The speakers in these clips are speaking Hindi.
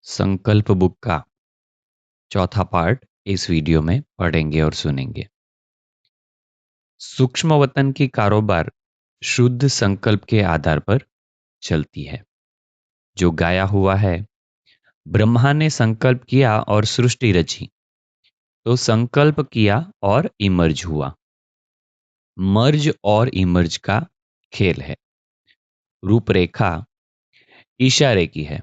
संकल्प बुक का चौथा पार्ट इस वीडियो में पढ़ेंगे और सुनेंगे। सूक्ष्म वतन की कारोबार शुद्ध संकल्प के आधार पर चलती है। जो गाया हुआ है, ब्रह्मा ने संकल्प किया और सृष्टि रची, तो संकल्प किया और इमर्ज हुआ। मर्ज और इमर्ज का खेल है। रूपरेखा इशारे की है,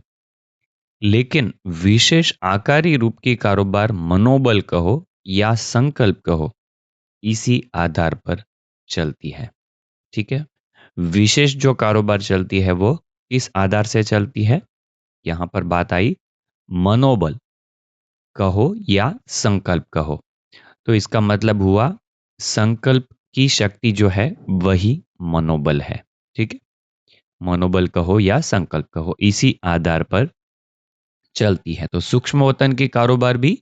लेकिन विशेष आकारी रूप की कारोबार मनोबल कहो या संकल्प कहो, इसी आधार पर चलती है। ठीक है, विशेष जो कारोबार चलती है वो किस आधार से चलती है? यहां पर बात आई मनोबल कहो या संकल्प कहो, तो इसका मतलब हुआ संकल्प की शक्ति जो है वही मनोबल है। ठीक है, मनोबल कहो या संकल्प कहो, इसी आधार पर चलती है। तो सूक्ष्म वतन की कारोबार भी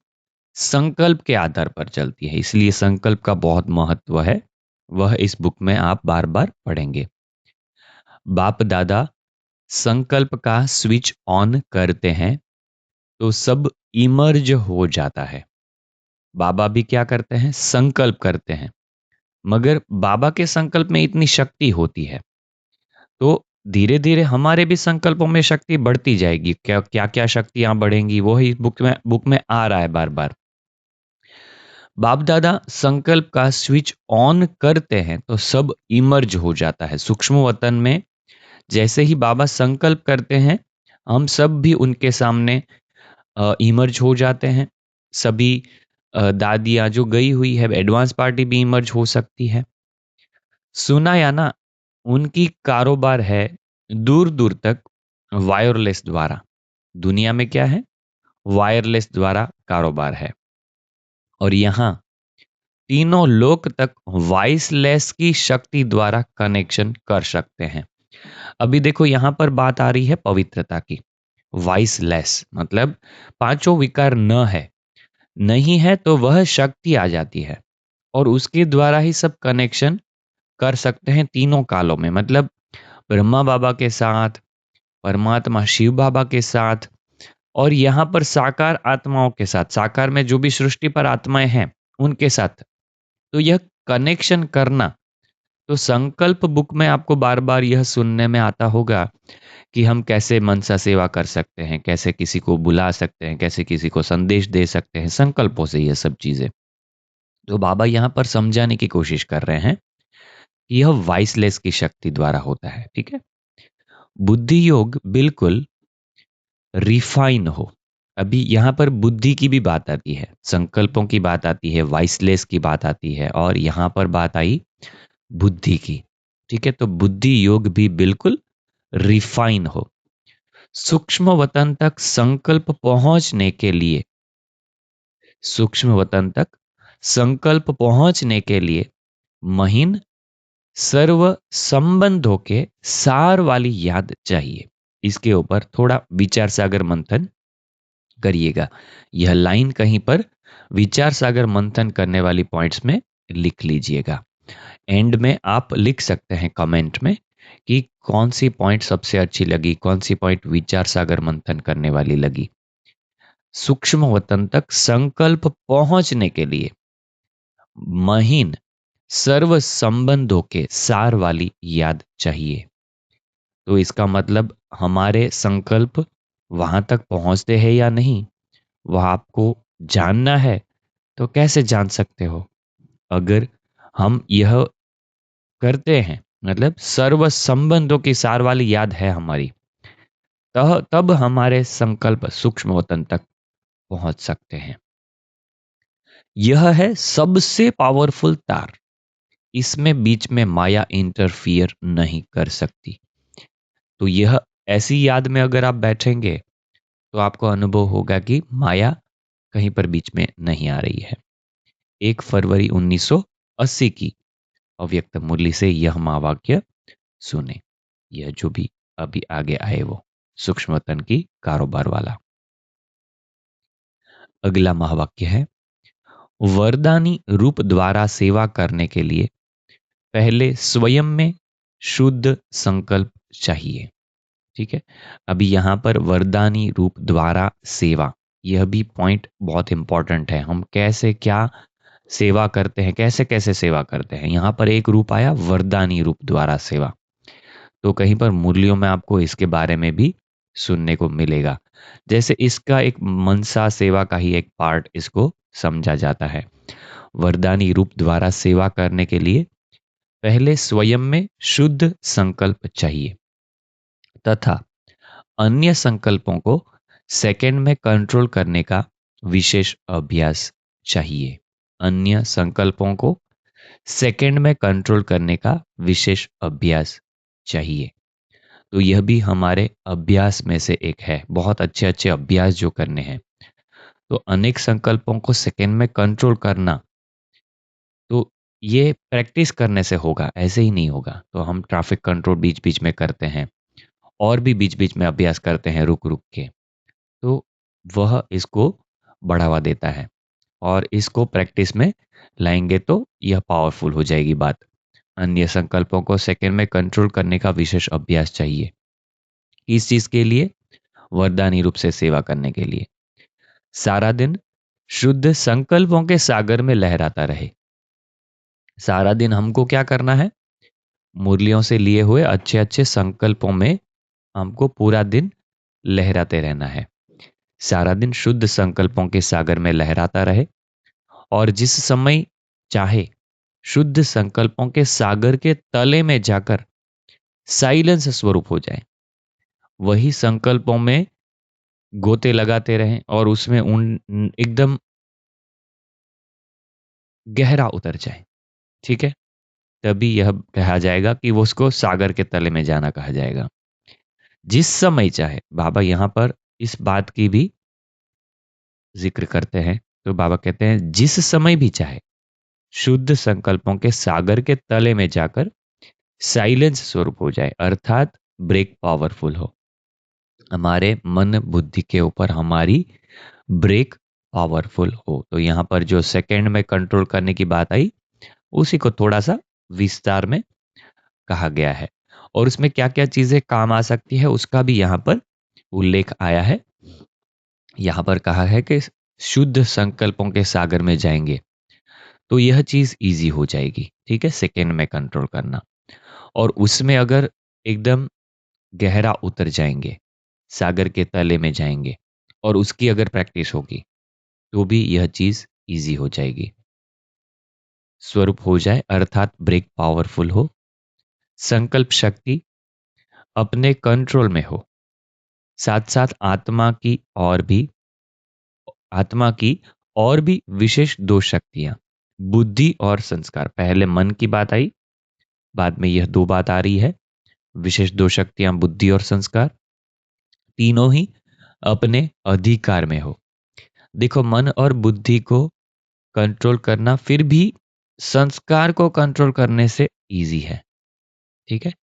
संकल्प के आधार पर चलती है, इसलिए संकल्प का बहुत महत्व है। वह इस बुक में आप बार बार पढ़ेंगे। बाप दादा संकल्प का स्विच ऑन करते हैं तो सब इमर्ज हो जाता है। बाबा भी क्या करते हैं? संकल्प करते हैं, मगर बाबा के संकल्प में इतनी शक्ति होती है, तो धीरे धीरे हमारे भी संकल्पों में शक्ति बढ़ती जाएगी। क्या क्या क्या शक्तियां बढ़ेंगी वो ही बुक में आ रहा है बार बार। बाप दादा संकल्प का स्विच ऑन करते हैं तो सब इमर्ज हो जाता है। सूक्ष्म वतन में जैसे ही बाबा संकल्प करते हैं, हम सब भी उनके सामने इमर्ज हो जाते हैं। सभी दादियाँ जो गई हुई है, एडवांस पार्टी भी इमर्ज हो सकती है। सुना या ना, उनकी कारोबार है दूर दूर तक वायरलेस द्वारा। दुनिया में क्या है? वायरलेस द्वारा कारोबार है। और यहाँ तीनों लोक तक वॉइसलेस की शक्ति द्वारा कनेक्शन कर सकते हैं। अभी देखो यहां पर बात आ रही है पवित्रता की। वॉइसलेस मतलब पांचों विकार न है, नहीं है तो वह शक्ति आ जाती है और उसके द्वारा ही सब कनेक्शन कर सकते हैं तीनों कालों में। मतलब ब्रह्मा बाबा के साथ, परमात्मा शिव बाबा के साथ, और यहाँ पर साकार आत्माओं के साथ, साकार में जो भी सृष्टि पर आत्माएं हैं उनके साथ। तो यह कनेक्शन करना, तो संकल्प बुक में आपको बार बार यह सुनने में आता होगा कि हम कैसे मनसा सेवा कर सकते हैं, कैसे किसी को बुला सकते हैं, कैसे किसी को संदेश दे सकते हैं संकल्पों से, यह सब चीजें। तो बाबा यहाँ पर समझाने की कोशिश कर रहे हैं कि यह वॉइसलेस की शक्ति द्वारा होता है। ठीक है, बुद्धि योग बिल्कुल रिफाइन हो। अभी यहाँ पर बुद्धि की भी बात आती है, संकल्पों की बात आती है, वॉइसलेस की बात आती है, और यहाँ पर बात आई बुद्धि की। ठीक है, तो बुद्धि योग भी बिल्कुल रिफाइन हो। सूक्ष्म वतन तक संकल्प पहुंचने के लिए, सूक्ष्म वतन तक संकल्प पहुंचने के लिए महीन सर्व संबंधों के सार वाली याद चाहिए। इसके ऊपर थोड़ा विचार सागर मंथन करिएगा। यह लाइन कहीं पर विचार सागर मंथन करने वाली पॉइंट्स में लिख लीजिएगा। एंड में आप लिख सकते हैं कमेंट में कि कौन सी पॉइंट सबसे अच्छी लगी, कौन सी पॉइंट विचार सागर मंथन करने वाली लगी। सूक्ष्म वतन तक संकल्प पहुंचने के लिए महीन सर्व संबंधों के सार वाली याद चाहिए। तो इसका मतलब हमारे संकल्प वहां तक पहुंचते हैं या नहीं, वह आपको जानना है। तो कैसे जान सकते हो? अगर हम यह करते हैं, मतलब सर्व संबंधों की सार वाली याद है हमारी, तब हमारे संकल्प सूक्ष्म वतन तक पहुंच सकते हैं। यह है सबसे पावरफुल तार, इसमें बीच में माया इंटरफियर नहीं कर सकती। तो यह ऐसी याद में अगर आप बैठेंगे तो आपको अनुभव होगा कि माया कहीं पर बीच में नहीं आ रही है। 1 फरवरी 1980 की अव्यक्त मुरली से यह महावाक्य सुने, यह जो भी अभी आगे आए वो सूक्ष्मतन की कारोबार वाला। अगला महावाक्य है, वरदानी रूप द्वारा सेवा करने के लिए पहले स्वयं में शुद्ध संकल्प चाहिए। ठीक है। अभी यहाँ पर वरदानी रूप द्वारा सेवा, यह भी पॉइंट बहुत इंपॉर्टेंट है। हम कैसे क्या सेवा करते हैं, कैसे कैसे सेवा करते हैं। यहाँ पर एक रूप आया वरदानी रूप द्वारा सेवा, तो कहीं पर मुरलियों में आपको इसके बारे में भी सुनने को मिलेगा। जैसे इसका एक मनसा सेवा का ही एक पार्ट इसको समझा जाता है। वरदानी रूप द्वारा सेवा करने के लिए पहले स्वयं में शुद्ध संकल्प चाहिए तथा अन्य संकल्पों को सेकंड में कंट्रोल करने का विशेष अभ्यास चाहिए। अन्य संकल्पों को सेकंड में कंट्रोल करने का विशेष अभ्यास चाहिए। तो यह भी हमारे अभ्यास में से एक है, बहुत अच्छे अच्छे अभ्यास जो करने हैं। तो अनेक संकल्पों को सेकंड में कंट्रोल करना, तो ये प्रैक्टिस करने से होगा, ऐसे ही नहीं होगा। तो हम ट्रैफिक कंट्रोल बीच बीच में करते हैं और भी बीच बीच में अभ्यास करते हैं रुक रुक के, तो वह इसको बढ़ावा देता है और इसको प्रैक्टिस में लाएंगे तो यह पावरफुल हो जाएगी बात। अन्य संकल्पों को सेकंड में कंट्रोल करने का विशेष अभ्यास चाहिए। इस चीज के लिए, वरदानी रूप से सेवा करने के लिए सारा दिन शुद्ध संकल्पों के सागर में लहराता रहे। सारा दिन हमको क्या करना है, मुरलियों से लिए हुए अच्छे अच्छे संकल्पों में हमको पूरा दिन लहराते रहना है। सारा दिन शुद्ध संकल्पों के सागर में लहराता रहे और जिस समय चाहे शुद्ध संकल्पों के सागर के तले में जाकर साइलेंस स्वरूप हो जाए। वही संकल्पों में गोते लगाते रहें और उसमें उन एकदम गहरा उतर जाए। ठीक है, तभी यह कहा जाएगा कि वो उसको सागर के तले में जाना कहा जाएगा। जिस समय चाहे, बाबा यहाँ पर इस बात की भी जिक्र करते हैं। तो बाबा कहते हैं जिस समय भी चाहे शुद्ध संकल्पों के सागर के तले में जाकर साइलेंस स्वरूप हो जाए, अर्थात ब्रेक पावरफुल हो। हमारे मन बुद्धि के ऊपर हमारी ब्रेक पावरफुल हो। तो यहाँ पर जो सेकंड में कंट्रोल करने की बात आई, उसी को थोड़ा सा विस्तार में कहा गया है और उसमें क्या क्या चीजें काम आ सकती है उसका भी यहाँ पर उल्लेख आया है। यहाँ पर कहा है कि शुद्ध संकल्पों के सागर में जाएंगे तो यह चीज इजी हो जाएगी। ठीक है, सेकंड में कंट्रोल करना, और उसमें अगर एकदम गहरा उतर जाएंगे, सागर के तले में जाएंगे और उसकी अगर प्रैक्टिस होगी तो भी यह चीज इजी हो जाएगी। स्वरूप हो जाए अर्थात ब्रेक पावरफुल हो, संकल्प शक्ति अपने कंट्रोल में हो, साथ साथ आत्मा की और भी विशेष दो शक्तियां, बुद्धि और संस्कार। पहले मन की बात आई, बाद में यह दो बात आ रही है, विशेष दो शक्तियां बुद्धि और संस्कार, तीनों ही अपने अधिकार में हो। देखो, मन और बुद्धि को कंट्रोल करना फिर भी संस्कार को कंट्रोल करने से इजी है। ठीक है,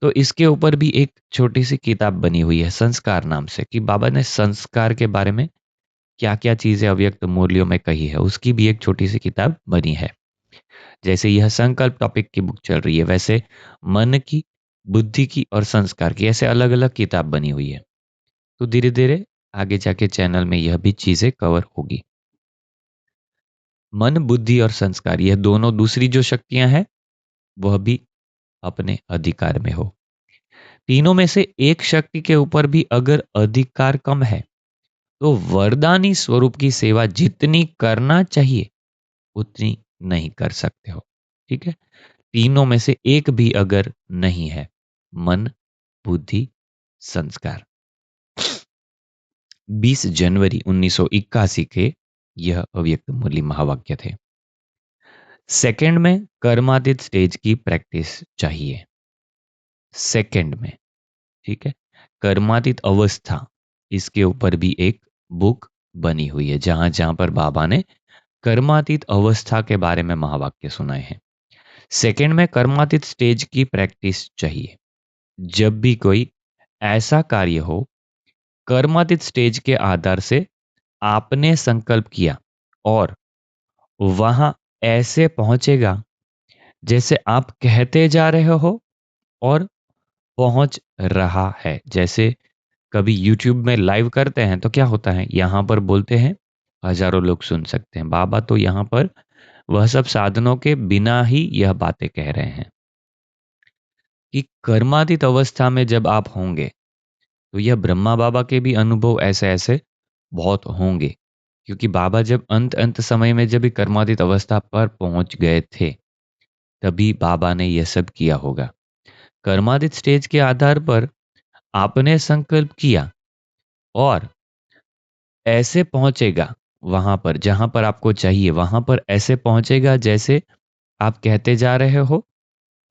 तो इसके ऊपर भी एक छोटी सी किताब बनी हुई है संस्कार नाम से, कि बाबा ने संस्कार के बारे में क्या क्या चीजें अव्यक्त मूल्यों में कही है, उसकी भी एक छोटी सी किताब बनी है। जैसे यह संकल्प टॉपिक की बुक चल रही है, वैसे मन की, बुद्धि की और संस्कार की ऐसे अलग अलग किताब बनी हुई है। तो धीरे धीरे आगे जाके चैनल में यह भी चीजें कवर होगी। मन, बुद्धि और संस्कार, यह दोनों दूसरी जो शक्तियां हैं वह भी अपने अधिकार में हो। तीनों में से एक शक्ति के ऊपर भी अगर अधिकार कम है तो वरदानी स्वरूप की सेवा जितनी करना चाहिए उतनी नहीं कर सकते हो। ठीक है, तीनों में से एक भी अगर नहीं है, मन, बुद्धि, संस्कार। 20 जनवरी 1981 के यह अव्यक्त मूल्य महावाक्य थे। सेकंड में कर्मातीत स्टेज की प्रैक्टिस चाहिए। सेकंड में, ठीक है, कर्मातीत अवस्था, इसके ऊपर भी एक बुक बनी हुई है जहां जहां पर बाबा ने कर्मातीत अवस्था के बारे में महावाक्य सुनाए हैं। सेकंड में कर्मातीत स्टेज की प्रैक्टिस चाहिए। जब भी कोई ऐसा कार्य हो, कर्मातीत स्टेज के आधार से आपने संकल्प किया और वहां ऐसे पहुंचेगा जैसे आप कहते जा रहे हो और पहुंच रहा है। जैसे कभी यूट्यूब में लाइव करते हैं तो क्या होता है, यहाँ पर बोलते हैं हजारों लोग सुन सकते हैं। बाबा तो यहाँ पर वह सब साधनों के बिना ही यह बातें कह रहे हैं कि कर्मातीत अवस्था में जब आप होंगे तो यह ब्रह्मा बाबा के भी अनुभव ऐसे ऐसे बहुत होंगे, क्योंकि बाबा जब अंत अंत समय में जब भी कर्मातीत अवस्था पर पहुंच गए थे तभी बाबा ने यह सब किया होगा। कर्मातीत स्टेज के आधार पर आपने संकल्प किया और ऐसे पहुंचेगा वहां पर जहां पर आपको चाहिए, वहां पर ऐसे पहुंचेगा जैसे आप कहते जा रहे हो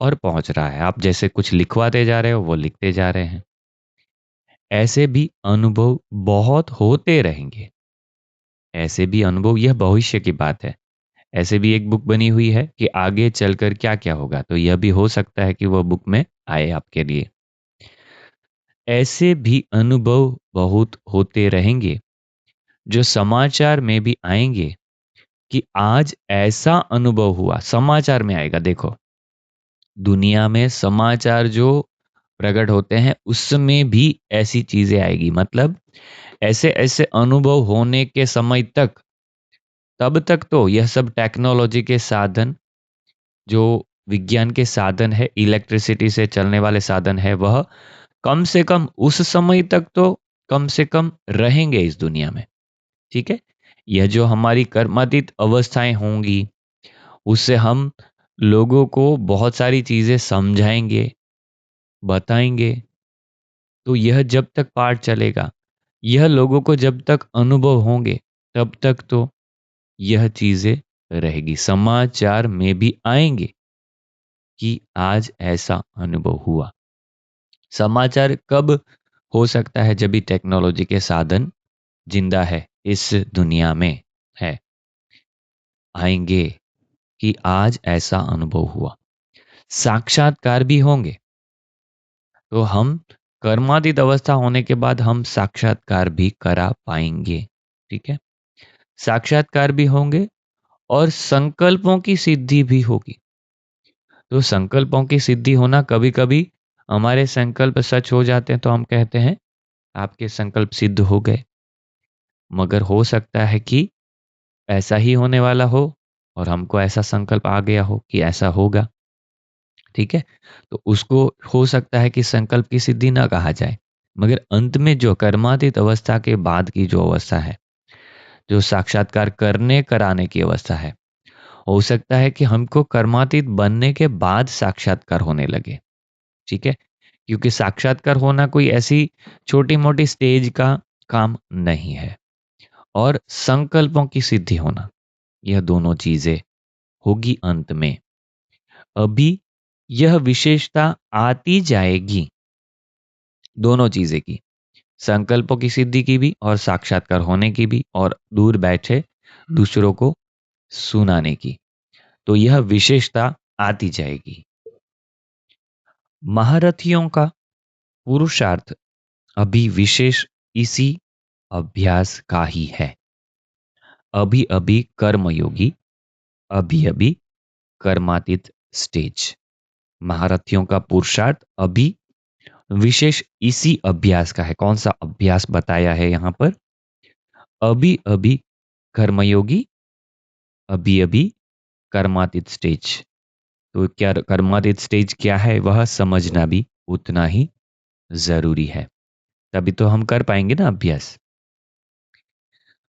और पहुंच रहा है। आप जैसे कुछ लिखवाते जा रहे हो वो लिखते जा रहे हैं। ऐसे भी अनुभव बहुत होते रहेंगे। ऐसे भी अनुभव, यह भविष्य की बात है। ऐसे भी एक बुक बनी हुई है कि आगे चलकर क्या क्या होगा, तो यह भी हो सकता है कि वह बुक में आए आपके लिए। ऐसे भी अनुभव बहुत होते रहेंगे जो समाचार में भी आएंगे कि आज ऐसा अनुभव हुआ। समाचार में आएगा। देखो, दुनिया में समाचार जो प्रकट होते हैं उसमें भी ऐसी चीजें आएगी। मतलब ऐसे ऐसे अनुभव होने के समय तक, तब तक तो यह सब टेक्नोलॉजी के साधन, जो विज्ञान के साधन है, इलेक्ट्रिसिटी से चलने वाले साधन है, वह कम से कम उस समय तक तो कम से कम रहेंगे इस दुनिया में। ठीक है। यह जो हमारी कर्मातीत अवस्थाएं होंगी उससे हम लोगों को बहुत सारी चीजें समझाएंगे, बताएंगे। तो यह जब तक पाठ चलेगा, यह लोगों को जब तक अनुभव होंगे तब तक तो यह चीजें रहेगी। समाचार में भी आएंगे कि आज ऐसा अनुभव हुआ। समाचार कब हो सकता है? जब भी टेक्नोलॉजी के साधन जिंदा है इस दुनिया में है, आएंगे कि आज ऐसा अनुभव हुआ। साक्षात्कार भी होंगे। तो हम कर्मातीत अवस्था होने के बाद हम साक्षात्कार भी करा पाएंगे। ठीक है। साक्षात्कार भी होंगे और संकल्पों की सिद्धि भी होगी। तो संकल्पों की सिद्धि होना, कभी कभी हमारे संकल्प सच हो जाते हैं तो हम कहते हैं आपके संकल्प सिद्ध हो गए। मगर हो सकता है कि ऐसा ही होने वाला हो और हमको ऐसा संकल्प आ गया हो कि ऐसा होगा। ठीक है। तो उसको हो सकता है कि संकल्प की सिद्धि ना कहा जाए, मगर अंत में जो कर्मातीत अवस्था के बाद की जो अवस्था है, जो साक्षात्कार करने कराने की अवस्था है, हो सकता है कि हमको कर्मातीत बनने के बाद साक्षात्कार होने लगे। ठीक है। क्योंकि साक्षात्कार होना कोई ऐसी छोटी मोटी स्टेज का काम नहीं है, और संकल्पों की सिद्धि होना, यह दोनों चीजें होगी अंत में। अभी यह विशेषता आती जाएगी दोनों चीजें की, संकल्पों की सिद्धि की भी और साक्षात्कार होने की भी, और दूर बैठे दूसरों को सुनाने की। तो यह विशेषता आती जाएगी। महारथियों का पुरुषार्थ अभी विशेष इसी अभ्यास का ही है। अभी अभी कर्मयोगी, अभी अभी कर्मातीत स्टेज। महारथियों का पुरुषार्थ अभी विशेष इसी अभ्यास का है। कौन सा अभ्यास बताया है यहां पर? अभी अभी कर्मयोगी, अभी अभी कर्मातीत स्टेज। तो क्या कर्मातीत स्टेज क्या है वह समझना भी उतना ही जरूरी है, तभी तो हम कर पाएंगे ना अभ्यास।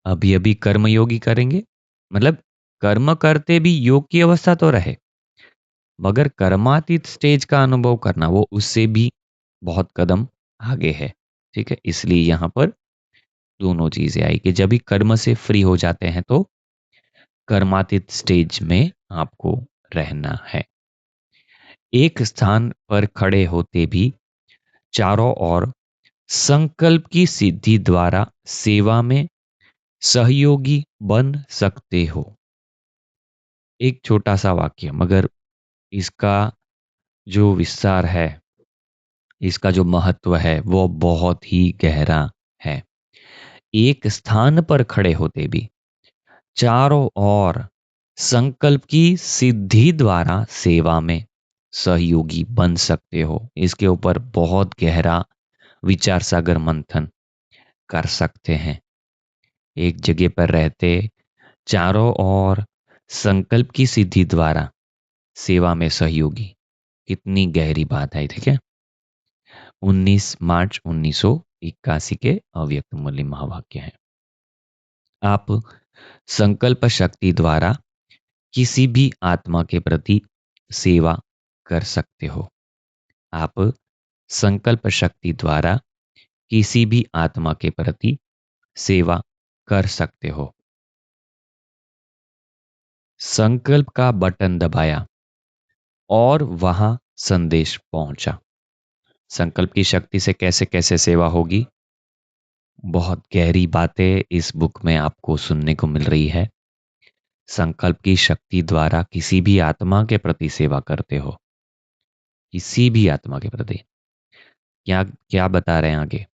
अभी अभी कर्मयोगी करेंगे, मतलब कर्म करते भी योग की अवस्था तो रहे, मगर कर्मातीत स्टेज का अनुभव करना वो उससे भी बहुत कदम आगे है। ठीक है। इसलिए यहां पर दोनों चीजें आई कि जब भी कर्म से फ्री हो जाते हैं तो कर्मातीत स्टेज में आपको रहना है। एक स्थान पर खड़े होते भी चारों ओर संकल्प की सिद्धि द्वारा सेवा में सहयोगी बन सकते हो। एक छोटा सा वाक्य, मगर इसका जो विस्तार है, इसका जो महत्व है वो बहुत ही गहरा है। एक स्थान पर खड़े होते भी चारों ओर संकल्प की सिद्धि द्वारा सेवा में सहयोगी बन सकते हो। इसके ऊपर बहुत गहरा विचार सागर मंथन कर सकते हैं। एक जगह पर रहते चारों ओर संकल्प की सिद्धि द्वारा सेवा में सहयोगी, कितनी गहरी बात है। ठीक है, 19 मार्च 1981 के अव्यक्त मूल्य महावाक्य है। आप संकल्प शक्ति द्वारा किसी भी आत्मा के प्रति सेवा कर सकते हो। आप संकल्प शक्ति द्वारा किसी भी आत्मा के प्रति सेवा कर सकते हो। संकल्प का बटन दबाया और वहां संदेश पहुंचा। संकल्प की शक्ति से कैसे कैसे सेवा होगी, बहुत गहरी बातें इस बुक में आपको सुनने को मिल रही है। संकल्प की शक्ति द्वारा किसी भी आत्मा के प्रति सेवा करते हो, किसी भी आत्मा के प्रति। क्या क्या बता रहे हैं आगे,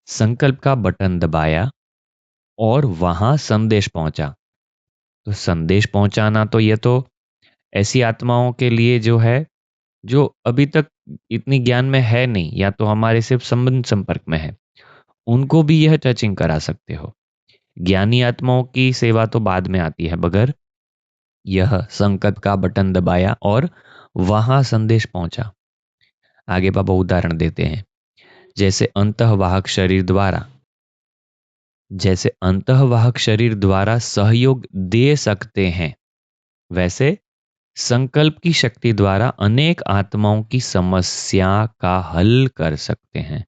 संकल्प का बटन दबाया और वहां संदेश पहुंचा। तो संदेश पहुंचाना तो ये तो ऐसी आत्माओं के लिए जो है, जो अभी तक इतनी ज्ञान में है नहीं, या तो हमारे सिर्फ संबंध संपर्क में है, उनको भी यह टचिंग करा सकते हो। ज्ञानी आत्माओं की सेवा तो बाद में आती है, मगर यह संकल्प का बटन दबाया और वहां संदेश पहुंचा। आगे बाबा उदाहरण देते हैं, जैसे अंतःवाहक शरीर द्वारा, जैसे अंतःवाहक शरीर द्वारा सहयोग दे सकते हैं, वैसे संकल्प की शक्ति द्वारा अनेक आत्माओं की समस्या का हल कर सकते हैं।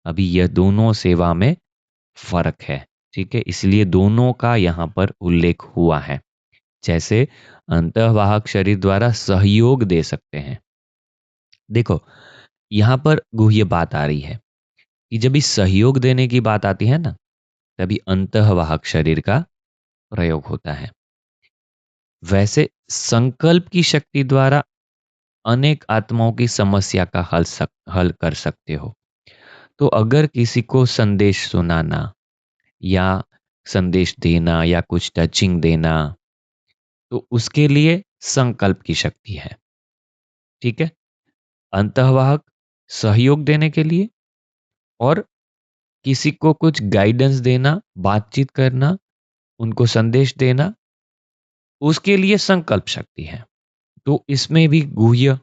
अभी यह दोनों सेवा में फर्क है। ठीक है, इसलिए दोनों का यहां पर उल्लेख हुआ है। जैसे अंतःवाहक शरीर द्वारा सहयोग दे सकते हैं। देखो, यहां पर गुह्य बात आ रही है कि जब इस सहयोग देने की बात आती है ना, तभी अंतःवाहक शरीर का प्रयोग होता है। वैसे संकल्प की शक्ति द्वारा अनेक आत्माओं की समस्या का हल कर सकते हो। तो अगर किसी को संदेश सुनाना या संदेश देना या कुछ टचिंग देना, तो उसके लिए संकल्प की शक्ति है। ठीक है, अंतःवाहक सहयोग देने के लिए, और किसी को कुछ गाइडेंस देना, बातचीत करना, उनको संदेश देना, उसके लिए संकल्प शक्ति है। तो इसमें भी गुह्य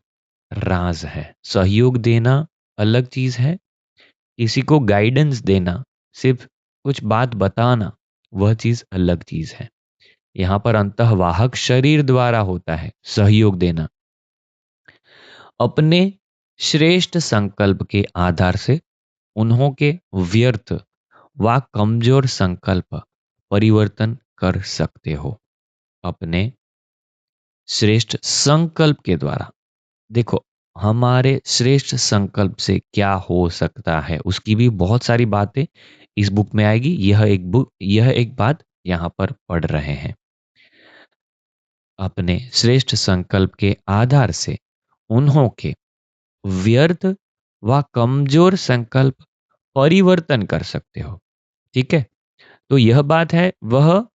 राज है। सहयोग देना अलग चीज है, किसी को गाइडेंस देना, सिर्फ कुछ बात बताना, वह चीज अलग चीज है। यहां पर अंतःवाहक शरीर द्वारा होता है सहयोग देना। अपने श्रेष्ठ संकल्प के आधार से उन्हों के व्यर्थ व कमजोर संकल्प परिवर्तन कर सकते हो। अपने श्रेष्ठ संकल्प के द्वारा, देखो हमारे श्रेष्ठ संकल्प से क्या हो सकता है, उसकी भी बहुत सारी बातें इस बुक में आएगी। यह एक बात यहां पर पढ़ रहे हैं। अपने श्रेष्ठ संकल्प के आधार से उन्हों के व्यर्थ व कमजोर संकल्प परिवर्तन कर सकते हो। ठीक है, तो यह बात है, वह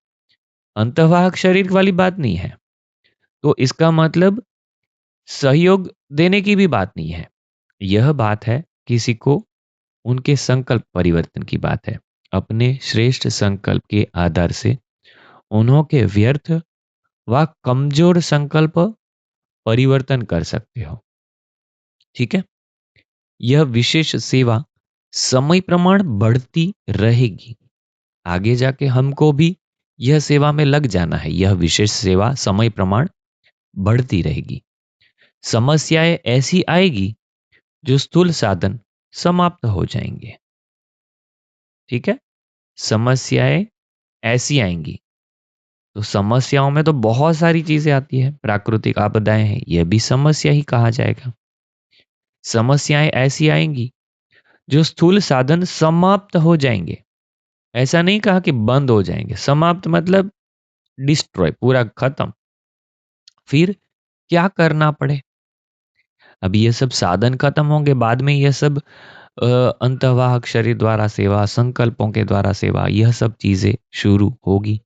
अंतःवाहक शरीर वाली बात नहीं है। तो इसका मतलब सहयोग देने की भी बात नहीं है। यह बात है किसी को उनके संकल्प परिवर्तन की बात है। अपने श्रेष्ठ संकल्प के आधार से उन्हों के व्यर्थ व कमजोर संकल्प परिवर्तन कर सकते हो। ठीक है, यह विशेष सेवा समय प्रमाण बढ़ती रहेगी। आगे जाके हमको भी यह सेवा में लग जाना है। यह विशेष सेवा समय प्रमाण बढ़ती रहेगी। समस्याएं ऐसी आएगी जो स्थूल साधन समाप्त हो जाएंगे। ठीक है, समस्याएं ऐसी आएंगी, तो समस्याओं में तो बहुत सारी चीजें आती है। प्राकृतिक आपदाएं हैं, यह भी समस्या ही कहा जाएगा। समस्याएं ऐसी आएंगी जो स्थूल साधन समाप्त हो जाएंगे। ऐसा नहीं कहा कि बंद हो जाएंगे, समाप्त मतलब डिस्ट्रॉय, पूरा खत्म। फिर क्या करना पड़े, अब ये सब साधन खत्म होंगे, बाद में यह सब अंतःवाहक शरीर द्वारा सेवा, संकल्पों के द्वारा सेवा, यह सब चीजें शुरू होगी।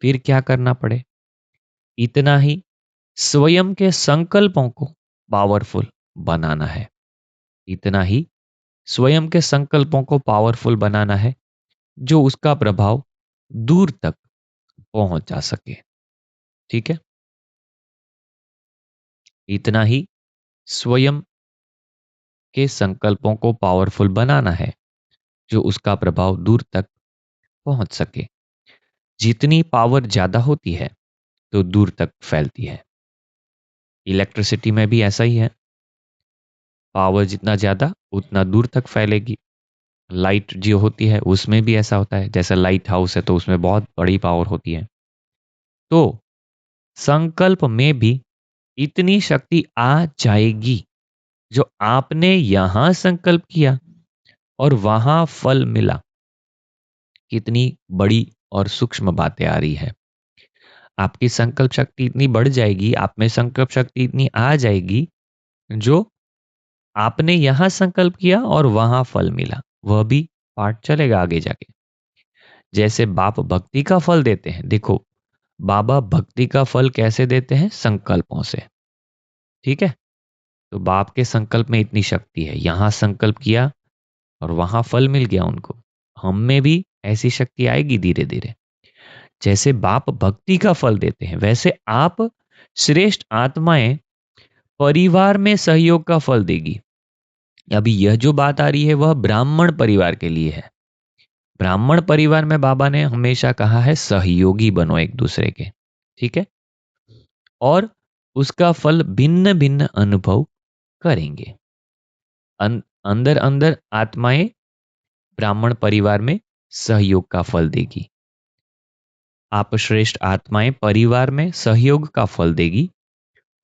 फिर क्या करना पड़े, इतना ही स्वयं के संकल्पों को पावरफुल बनाना है। इतना ही, स्वयं के संकल्पों को पावरफुल बनाना है जो उसका प्रभाव दूर तक पहुंच जा सके। ठीक है, इतना ही, स्वयं के संकल्पों को पावरफुल बनाना है जो उसका प्रभाव दूर तक पहुंच सके। जितनी पावर ज्यादा होती है तो दूर तक फैलती है। इलेक्ट्रिसिटी में भी ऐसा ही है, पावर जितना ज्यादा उतना दूर तक फैलेगी। लाइट जो होती है उसमें भी ऐसा होता है, जैसे लाइट हाउस है तो उसमें बहुत बड़ी पावर होती है। तो संकल्प में भी इतनी शक्ति आ जाएगी, जो आपने यहां संकल्प किया और वहां फल मिला। कितनी बड़ी और सूक्ष्म बातें आ रही है। आपकी संकल्प शक्ति इतनी बढ़ जाएगी, आप में संकल्प शक्ति इतनी आ जाएगी, जो आपने यहां संकल्प किया और वहां फल मिला, वह भी पाठ चलेगा आगे जाके। जैसे बाप भक्ति का फल देते हैं, देखो बाबा भक्ति का फल कैसे देते हैं, संकल्पों से। ठीक है, तो बाप के संकल्प में इतनी शक्ति है, यहां संकल्प किया और वहां फल मिल गया उनको। हम में भी ऐसी शक्ति आएगी धीरे धीरे। जैसे बाप भक्ति का फल देते हैं, वैसे आप श्रेष्ठ आत्माएं परिवार में सहयोग का फल देगी। अभी यह जो बात आ रही है वह ब्राह्मण परिवार के लिए है। ब्राह्मण परिवार में बाबा ने हमेशा कहा है सहयोगी बनो एक दूसरे के। ठीक है, और उसका फल भिन्न भिन्न अनुभव करेंगे। अंदर अंदर आत्माएं ब्राह्मण परिवार में सहयोग का फल देगी। आप श्रेष्ठ आत्माएं परिवार में सहयोग का फल देगी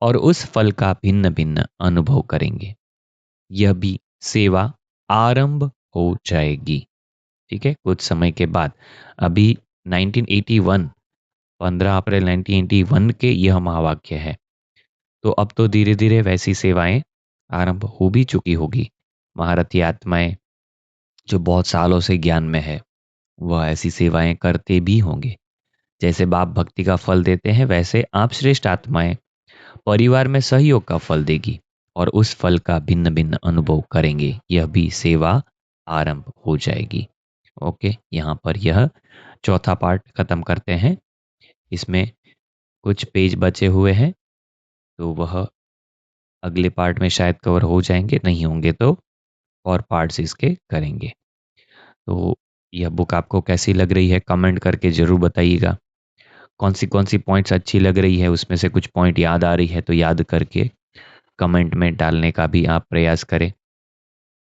और उस फल का भिन्न भिन्न अनुभव करेंगे। यह भी सेवा आरंभ हो जाएगी। ठीक है, कुछ समय के बाद। अभी 1981, 15 अप्रैल 1981 के यह महावाक्य है। तो अब तो धीरे धीरे वैसी सेवाएं आरंभ हो भी चुकी होगी। महारथी आत्माएं जो बहुत सालों से ज्ञान में है, वह ऐसी सेवाएं करते भी होंगे। जैसे बाप भक्ति का फल देते हैं, वैसे आप श्रेष्ठ आत्माएं परिवार में सहयोग का फल देगी और उस फल का भिन्न भिन्न अनुभव करेंगे। यह भी सेवा आरंभ हो जाएगी। ओके, यहाँ पर यह चौथा पार्ट खत्म करते हैं। इसमें कुछ पेज बचे हुए हैं, तो वह अगले पार्ट में शायद कवर हो जाएंगे, नहीं होंगे तो और पार्ट्स इसके करेंगे। तो यह बुक आपको कैसी लग रही है कमेंट करके ज़रूर बताइएगा। कौन सी पॉइंट्स अच्छी लग रही है, उसमें से कुछ पॉइंट याद आ रही है तो याद करके कमेंट में डालने का भी आप प्रयास करें,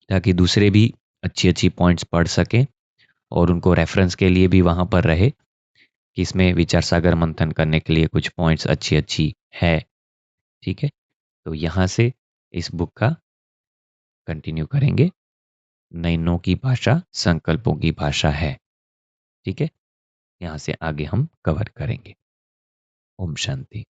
ताकि दूसरे भी अच्छी अच्छी पॉइंट्स पढ़ सकें और उनको रेफरेंस के लिए भी वहाँ पर रहे कि इसमें विचार सागर मंथन करने के लिए कुछ पॉइंट्स अच्छी अच्छी है। ठीक है, तो यहाँ से इस बुक का कंटिन्यू करेंगे। नयनों की भाषा संकल्पों की भाषा है। ठीक है, यहाँ से आगे हम कवर करेंगे। ओम शांति।